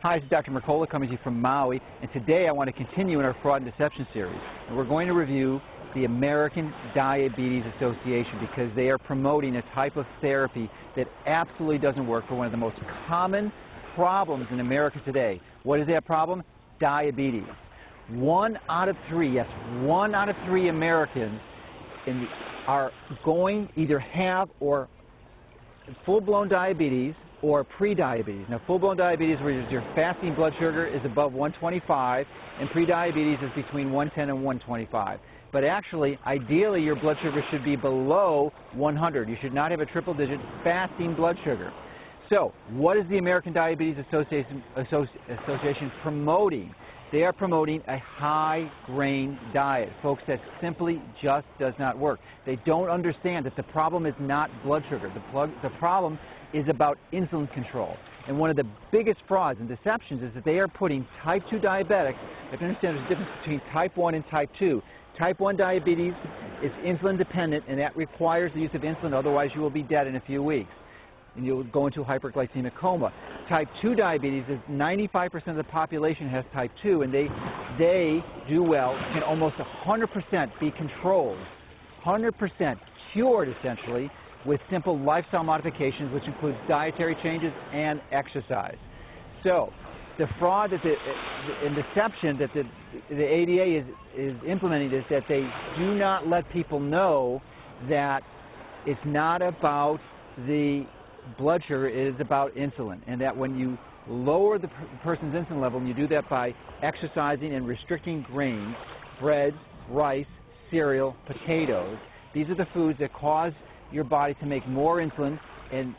Hi, this is Dr. Mercola coming to you from Maui, and today I want to continue in our Fraud and Deception series. And we're going to review the American Diabetes Association because they are promoting a type of therapy that absolutely doesn't work for one of the most common problems in America today. What is that problem? Diabetes. 1 out of 3, yes, 1 out of 3 Americans are going either have or full-blown diabetes or pre-diabetes. Now, full-blown diabetes, where your fasting blood sugar is above 125, and pre-diabetes is between 110 and 125. But actually, ideally, your blood sugar should be below 100. You should not have a triple-digit fasting blood sugar. So, what is the American Diabetes Association promoting? They are promoting a high-grain diet. Folks, that simply just does not work. They don't understand that the problem is not blood sugar. The problem is about insulin control. And one of the biggest frauds and deceptions is that they are putting type 2 diabetics. You have to understand there's a difference between type 1 and type 2. Type 1 diabetes is insulin dependent, and that requires the use of insulin, otherwise you will be dead in a few weeks and you'll go into a hyperglycemic coma. Type 2 diabetes is 95% of the population has type 2, and they do well, can almost 100% be controlled, 100% cured essentially, with simple lifestyle modifications, which includes dietary changes and exercise. So the fraud and deception that the ADA is implementing is that they do not let people know that it's not about the blood sugar, it is about insulin, and that when you lower the person's insulin level, and you do that by exercising and restricting grains, breads, rice, cereal, potatoes, these are the foods that cause your body to make more insulin, and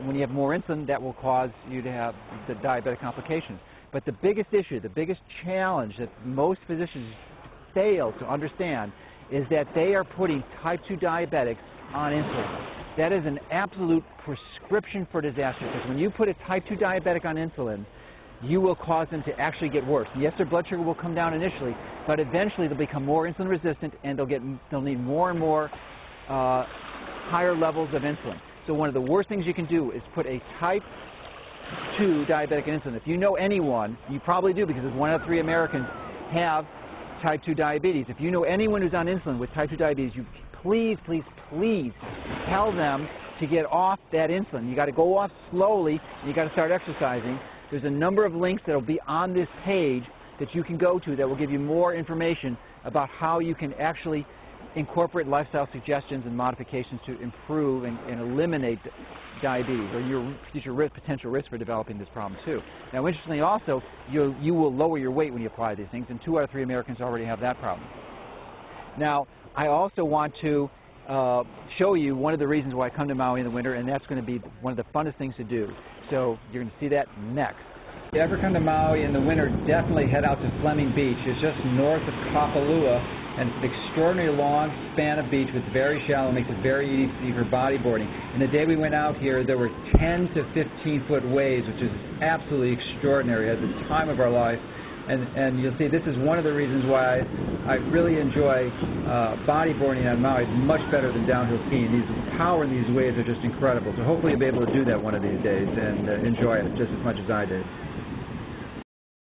when you have more insulin, that will cause you to have the diabetic complications. But the biggest issue, the biggest challenge that most physicians fail to understand is that they are putting type 2 diabetics on insulin. That is an absolute prescription for disaster, because when you put a type 2 diabetic on insulin, you will cause them to actually get worse. Yes, their blood sugar will come down initially, but eventually they'll become more insulin resistant, and they'll need more and more higher levels of insulin. So one of the worst things you can do is put a type 2 diabetic on insulin. If you know anyone, you probably do, because 1 out of 3 Americans have type 2 diabetes. If you know anyone who's on insulin with type 2 diabetes, you please, please, please tell them to get off that insulin. You got to go off slowly, and you got to start exercising. There's a number of links that will be on this page that you can go to that will give you more information about how you can actually incorporate lifestyle suggestions and modifications to improve and eliminate diabetes, or your future potential risk for developing this problem too. Now, interestingly also, you will lower your weight when you apply these things, and 2 out of 3 Americans already have that problem. Now, I also want to show you one of the reasons why I come to Maui in the winter, and that's going to be one of the funnest things to do. So you're going to see that next. If you ever come to Maui in the winter, definitely head out to Fleming Beach. It's just north of Kapalua, and it's an extraordinarily long span of beach with very shallow, makes it very easy for bodyboarding. And the day we went out here, there were 10 to 15-foot waves, which is absolutely extraordinary at the time of our life. And you'll see this is one of the reasons why I really enjoy bodyboarding on Maui. It's much better than downhill skiing. The power in these waves are just incredible. So hopefully you'll be able to do that one of these days and enjoy it just as much as I did.